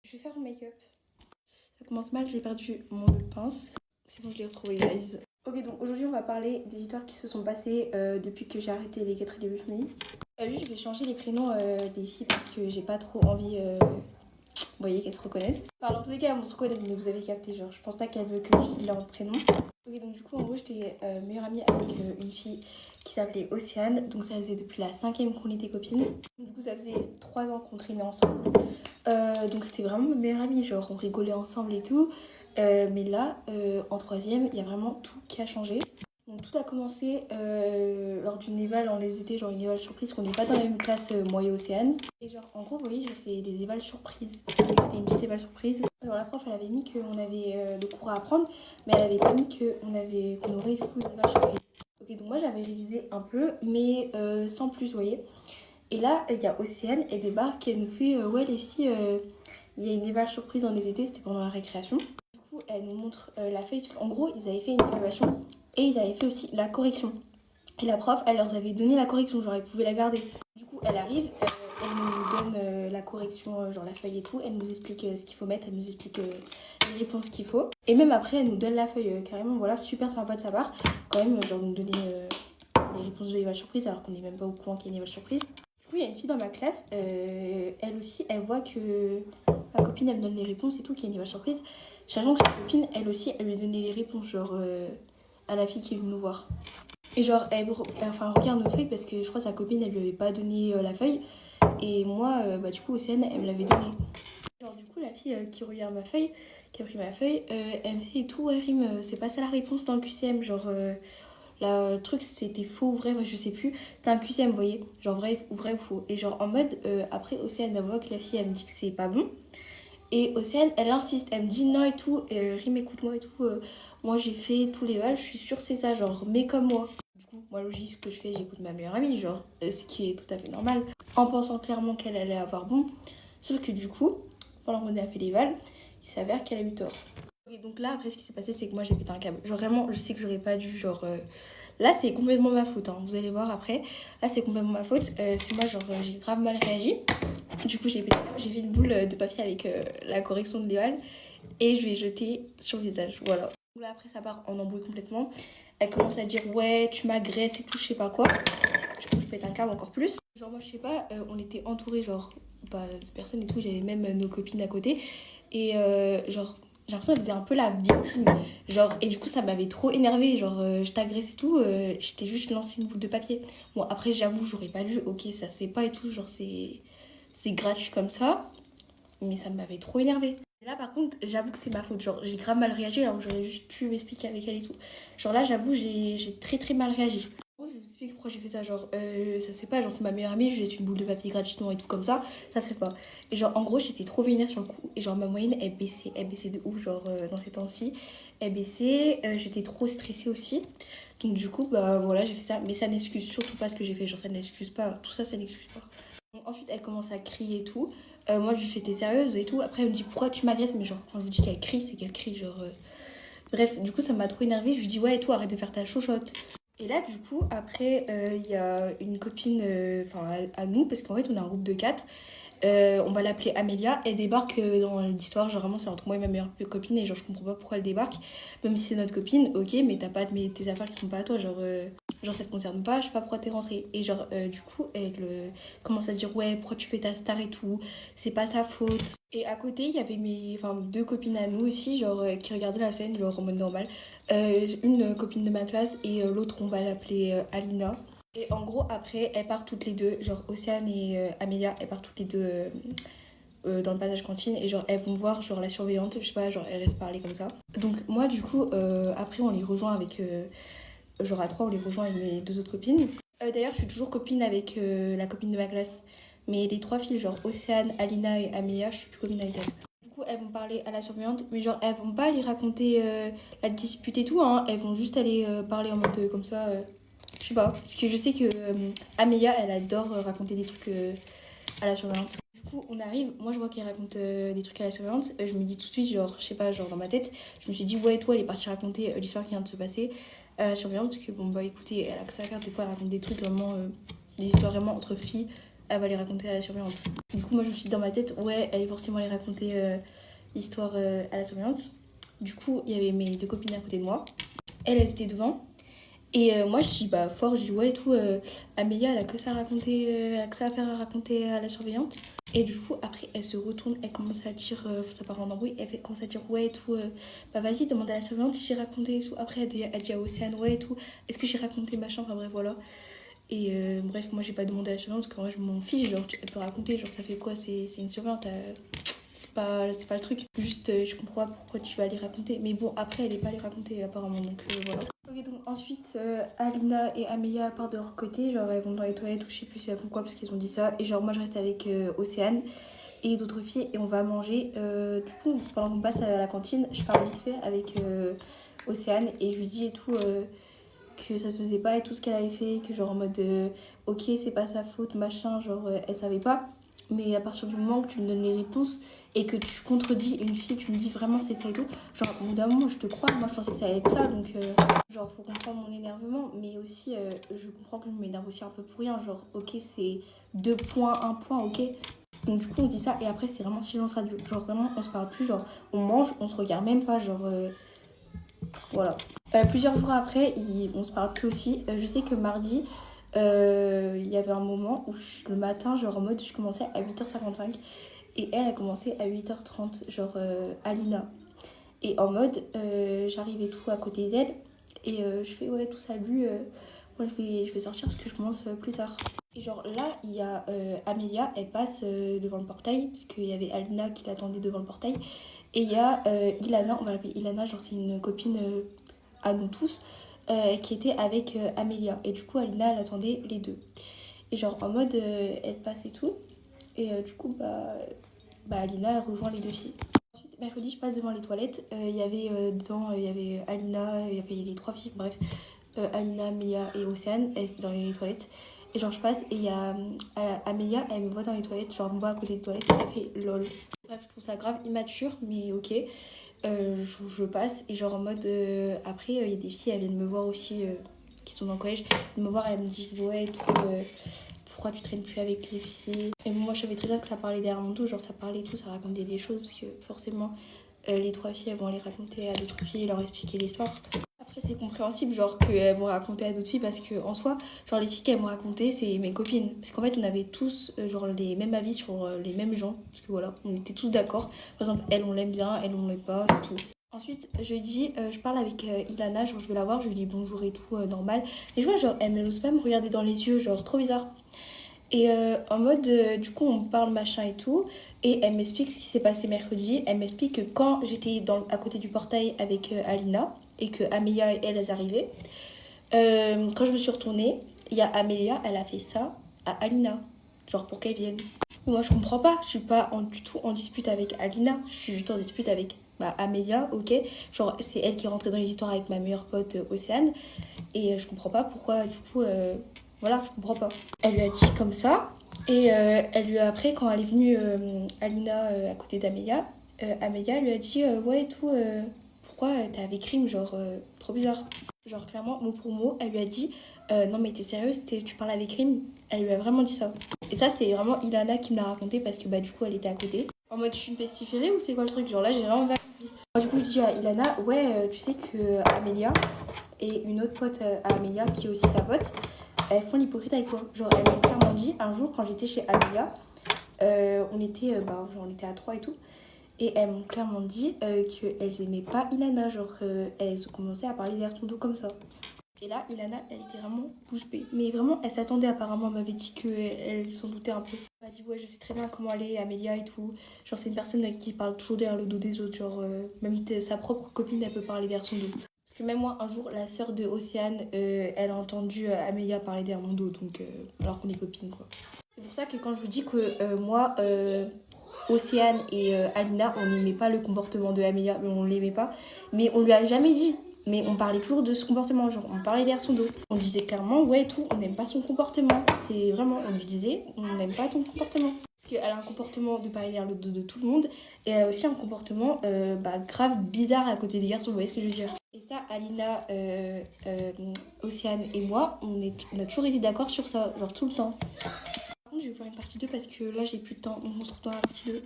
Je vais faire mon make-up. Ça commence mal, j'ai perdu mon nœud de pince. C'est bon, je l'ai retrouvé, guys. Ok, donc aujourd'hui, on va parler des histoires qui se sont passées depuis que j'ai arrêté les 4 de With Me. Juste, je vais changer les prénoms des filles parce que j'ai pas trop envie, vous voyez, qu'elles se reconnaissent. Enfin, dans tous les cas, elles vont se reconnaître, mais vous avez capté, genre, je pense pas qu'elle veut que je dise leur prénom. Ok, donc du coup, en gros, j'étais meilleure amie avec une fille qui s'appelait Océane. Donc ça faisait depuis la 5e qu'on était copines. Du coup, ça faisait 3 ans qu'on traînait ensemble. Donc c'était vraiment ma meilleure amie, genre on rigolait ensemble et tout. Mais là, en 3e, il y a vraiment tout qui a changé. Donc tout a commencé lors d'une éval en SVT, genre une éval surprise, qu'on n'est pas dans la même classe, moi et Océane. Et genre en gros, vous voyez, c'est des évals surprises. C'était une petite éval surprise. Alors la prof, elle avait mis qu'on avait le cours à apprendre, mais elle avait pas mis qu'on aurait du coup une éval surprise. Ok, donc moi j'avais révisé un peu, mais sans plus, vous voyez. Et là, il y a Océane, elle débarque, elle nous fait ouais les filles, il y a une évaluation surprise en été, c'était pendant la récréation. Du coup, elle nous montre la feuille, parce qu'en gros, ils avaient fait une évaluation et ils avaient fait aussi la correction. Et la prof, elle leur avait donné la correction, genre ils pouvaient la garder. Du coup, elle arrive, elle nous donne la correction, genre la feuille et tout, elle nous explique ce qu'il faut mettre, elle nous explique les réponses qu'il faut. Et même après, elle nous donne la feuille, carrément, voilà, super sympa de sa part. Quand même, genre nous donner les réponses de l'évaluation surprise, alors qu'on n'est même pas au courant qu'il y a une évaluation surprise. Du coup, il y a une fille dans ma classe, elle aussi, elle voit que ma copine, elle me donne les réponses et tout, qu'il y a une évaluation surprise. Sachant que sa copine, elle aussi, elle lui a donné les réponses, genre à la fille qui est venue nous voir. Et genre, elle regarde nos feuilles parce que je crois que sa copine, elle lui avait pas donné la feuille. Et moi, du coup, Océane, elle me l'avait donnée. Genre, du coup, la fille qui regarde ma feuille, qui a pris ma feuille, elle me fait et tout, ouais, Rim, c'est pas ça la réponse dans le QCM, genre... Là, le truc c'était faux ou vrai, je sais plus. C'était un QCM, vous voyez. Genre vrai ou faux. Et genre en mode, après Océane, elle voit que la fille, elle me dit que c'est pas bon. Et Océane, elle insiste, elle me dit non et tout. Rim, écoute-moi et tout. Moi, j'ai fait tous les vals, je suis sûre que c'est ça, genre, mais comme moi. Du coup, moi, logique, ce que je fais, j'écoute ma meilleure amie, genre, ce qui est tout à fait normal. En pensant clairement qu'elle allait avoir bon. Sauf que du coup, pendant qu'on a fait les vals, il s'avère qu'elle a eu tort. Et donc là, après, ce qui s'est passé, c'est que moi, j'ai pété un câble. Genre, vraiment, je sais que j'aurais pas dû, genre... Là, c'est complètement ma faute, hein. Vous allez voir après. Là, c'est complètement ma faute. C'est moi, genre, j'ai grave mal réagi. Du coup, j'ai fait une boule de papier avec la correction de l'éval et je lui ai jeté sur le visage. Voilà. Donc là, après, ça part en embrouille complètement. Elle commence à dire ouais, tu m'agresses et tout, je sais pas quoi. Du coup, je pète un câble encore plus. Genre, moi, je sais pas, on était entourés, genre, de personnes et tout. J'avais même nos copines à côté. Et genre, j'ai l'impression qu'elle faisait un peu la victime. Genre, et du coup, ça m'avait trop énervée. Genre, je t'agresse et tout. J'étais juste lancé une boule de papier. Bon, après, j'avoue, j'aurais pas dû. Ok, ça se fait pas et tout. Genre, c'est gratuit comme ça. Mais ça m'avait trop énervée. Et là, par contre, j'avoue que c'est ma faute. Genre, j'ai grave mal réagi alors que j'aurais juste pu m'expliquer avec elle et tout. Genre là, j'avoue, j'ai très très mal réagi. Je vous explique pourquoi j'ai fait ça. Genre, ça se fait pas. Genre, c'est ma meilleure amie, je lui jette une boule de papier gratuitement et tout comme ça se fait pas. Et genre, en gros, j'étais trop vénère sur le coup. Et genre, ma moyenne, elle baissait de ouf. Genre, dans ces temps-ci, elle baissait. J'étais trop stressée aussi. Donc, du coup, bah voilà, j'ai fait ça. Mais ça n'excuse surtout pas ce que j'ai fait. Genre, ça n'excuse pas. Tout ça, ça n'excuse pas. Donc, ensuite, elle commence à crier et tout. Moi, je lui fais t'es sérieuse et tout. Après, elle me dit pourquoi tu m'agresses. Mais genre, quand je vous dis qu'elle crie, c'est qu'elle crie. Genre, bref, du coup, ça m'a trop énervée. Je lui dis ouais, et toi, arrête de faire ta chochotte. Et là, du coup, après, il y a une copine à nous, parce qu'en fait, on a un groupe de 4. On va l'appeler Amélia. Elle débarque dans l'histoire. Genre, vraiment, c'est entre moi et ma meilleure copine. Et genre, je comprends pas pourquoi elle débarque. Même si c'est notre copine, ok, mais t'as pas tes affaires qui sont pas à toi. Genre ça te concerne pas, je sais pas pourquoi t'es rentrée. Et genre, du coup, elle commence à dire ouais, pourquoi tu fais ta star et tout. C'est pas sa faute. Et à côté, il y avait deux copines à nous aussi, genre, qui regardaient la scène, genre en mode normal. Une copine de ma classe et l'autre, on va l'appeler Alina. Et en gros, après, elles partent toutes les deux, genre Océane et Amélia, elles partent toutes les deux dans le passage cantine et genre elles vont voir genre la surveillante, je sais pas, genre elles restent parler comme ça. Donc moi, du coup, après, on les rejoint avec, genre à 3, on les rejoint avec mes 2 autres copines. D'ailleurs, je suis toujours copine avec la copine de ma classe, mais les 3 filles, genre Océane, Alina et Amélia, je suis plus copine avec elles. Du coup, elles vont parler à la surveillante, mais genre elles vont pas lui raconter la dispute et tout, hein. Elles vont juste aller parler en mode comme ça. Je sais pas, parce que je sais que Amélia, elle adore raconter des trucs à la surveillante. Du coup, on arrive, moi je vois qu'elle raconte des trucs à la surveillante, je me dis tout de suite, genre, je sais pas, genre dans ma tête, je me suis dit, ouais, toi, elle est partie raconter l'histoire qui vient de se passer à la surveillante, parce que bon, bah écoutez, elle a que ça à faire, des fois, elle raconte des trucs vraiment, des histoires vraiment entre filles, elle va les raconter à la surveillante. Du coup, moi, je me suis dit dans ma tête, ouais, elle va forcément aller raconter l'histoire à la surveillante. Du coup, il y avait mes deux copines à côté de moi. Elles étaient devant. Et moi, je dis, bah, fort, je dis, ouais, et tout, Amélia, elle a que ça à raconter, elle a que ça à faire à raconter à la surveillante. Et du coup, après, elle se retourne, elle commence à dire, ça part en embrouille, commence à dire, ouais, et tout, bah, vas-y, demande à la surveillante si j'ai raconté et tout. Après, elle dit à Océane, ouais, et tout, est-ce que j'ai raconté machin, enfin bref, voilà. Et bref, moi, j'ai pas demandé à la surveillante parce que moi, je m'en fiche, genre, elle peut raconter, genre, ça fait quoi, c'est une surveillante, c'est pas le truc. Juste, je comprends pas pourquoi tu vas aller raconter. Mais bon, après, elle est pas allée raconter apparemment, donc voilà. Ok, donc ensuite, Alina et Amélia partent de leur côté. Genre, elles vont dans les toilettes ou je sais plus si elles font quoi parce qu'elles ont dit ça. Et genre, moi, je reste avec Océane et d'autres filles et on va manger. Du coup, pendant qu'on passe à la cantine, je parle vite fait avec Océane et je lui dis et tout que ça se faisait pas et tout ce qu'elle avait fait. Que genre, en mode, ok, c'est pas sa faute, machin. Genre, elle savait pas. Mais à partir du moment où tu me donnes les réponses et que tu contredis une fille, tu me dis vraiment c'est ça et tout, genre au bout d'un moment je te crois, moi je pensais que ça allait être ça, donc genre faut comprendre mon énervement, mais aussi je comprends que je m'énerve aussi un peu pour rien, genre ok c'est 2 points, 1 point, ok. Donc du coup on dit ça et après c'est vraiment silence radio, genre vraiment on se parle plus, genre on mange, on se regarde même pas, genre voilà. Plusieurs jours après, on se parle plus aussi, je sais que mardi, il y avait un moment où le matin, genre en mode, je commençais à 8h55 et elle a commencé à 8h30, genre Alina. Et en mode, j'arrivais tout à côté d'elle et je fais ouais, tout salut, moi je vais sortir parce que je commence plus tard. Et genre là, il y a Amélia, elle passe devant le portail, parce qu'il y avait Alina qui l'attendait devant le portail. Et il y a Ilana, on va l'appeler Ilana, genre c'est une copine à nous tous, qui était avec Amélia. Et du coup, Alina, elle attendait les deux. Et genre en mode, elle passe et tout. Et du coup, Alina, elle rejoint les deux filles. Ensuite, mercredi, je passe devant les toilettes. Il y avait dedans, il y avait Alina, il y avait les trois filles, bref. Alina, Amélia et Océane, elles étaient dans les toilettes. Et genre, je passe et il y a Amélia, elle me voit dans les toilettes, genre, elle me voit à côté des toilettes, elle fait lol. Bref, je trouve ça grave immature, mais ok. Je passe et genre en mode après il y a des filles elles viennent me voir aussi qui sont dans le collège, elles me voir elles me disent ouais tout pourquoi tu traînes plus avec les filles, et moi je savais très bien que ça parlait derrière mon dos, genre ça parlait tout, ça racontait des choses parce que forcément les trois filles elles vont aller raconter à d'autres filles et leur expliquer l'histoire. Après c'est compréhensible genre qu'elles vont raconter à d'autres filles parce que en soi genre les filles qu'elles m'ont raconté c'est mes copines, parce qu'en fait on avait tous genre les mêmes avis sur les mêmes gens, parce que voilà on était tous d'accord, par exemple elle on l'aime bien, elle on l'aime pas, c'est tout. Ensuite jeudi je parle avec Ilana, genre je vais la voir, je lui dis bonjour et tout normal, et je vois genre elle n'ose pas me regarder dans les yeux, genre trop bizarre. Et en mode, du coup, on parle machin et tout. Et elle m'explique ce qui s'est passé mercredi. Elle m'explique que quand j'étais à côté du portail avec Alina et que Amélia et elle, elles arrivaient, quand je me suis retournée, il y a Amélia, elle a fait ça à Alina. Genre pour qu'elle vienne. Moi, je comprends pas. Je suis pas du tout en dispute avec Alina. Je suis juste en dispute avec Amélia, ok. Genre, c'est elle qui est rentrée dans les histoires avec ma meilleure pote Océane. Et je comprends pas pourquoi, du coup, voilà, je comprends pas. Elle lui a dit comme ça. Et elle lui a, après, quand elle est venue, Alina, à côté d'Amélia, Amélia lui a dit ouais, et tout, pourquoi t'es avec Rim, genre, trop bizarre. Genre, clairement, mot pour mot, elle lui a dit non, mais t'es sérieuse, tu parles avec Rim. Elle lui a vraiment dit ça. Et ça, c'est vraiment Ilana qui me l'a raconté parce que du coup, elle était à côté. En mode, je suis une pestiférée ou c'est quoi le truc? Genre là, j'ai vraiment pas compris. Du coup, je dis à Ilana, ouais, tu sais que Amélia et une autre pote à Amélia, qui est aussi ta pote, elles font l'hypocrite avec toi. Genre, elles m'ont clairement dit, un jour, quand j'étais chez Amélia, on était, on était à 3 et tout, et elles m'ont clairement dit qu'elles aimaient pas Ilana, genre, elles ont commencé à parler derrière son dos comme ça. Et là, Ilana, elle était vraiment bouche bée. Mais vraiment, elle s'attendait apparemment, elle m'avait dit qu'elle s'en doutait un peu. Elle m'a dit, ouais, je sais très bien comment elle est, Amélia et tout. Genre, c'est une personne qui parle toujours derrière le dos des autres. Genre, même sa propre copine, elle peut parler derrière son dos. Parce que même moi, un jour, la sœur de Océane, elle a entendu Amélia parler derrière mon dos, donc, alors qu'on est copines, quoi. C'est pour ça que quand je vous dis que moi, Océane et Alina, on n'aimait pas le comportement de Amélia, on l'aimait pas, mais on lui a jamais dit. Mais on parlait toujours de ce comportement, genre on parlait derrière son dos. On disait clairement, ouais, tout, on n'aime pas son comportement. C'est vraiment, on lui disait, on n'aime pas ton comportement. Parce qu'elle a un comportement de parler derrière le dos de tout le monde, et elle a aussi un comportement grave bizarre à côté des garçons, vous voyez ce que je veux dire. Et ça, Alina, Océane et moi, on a toujours été d'accord sur ça, genre tout le temps. contre, je vais faire une partie 2 parce que là, j'ai plus de temps. Donc, on se retrouve dans la partie 2.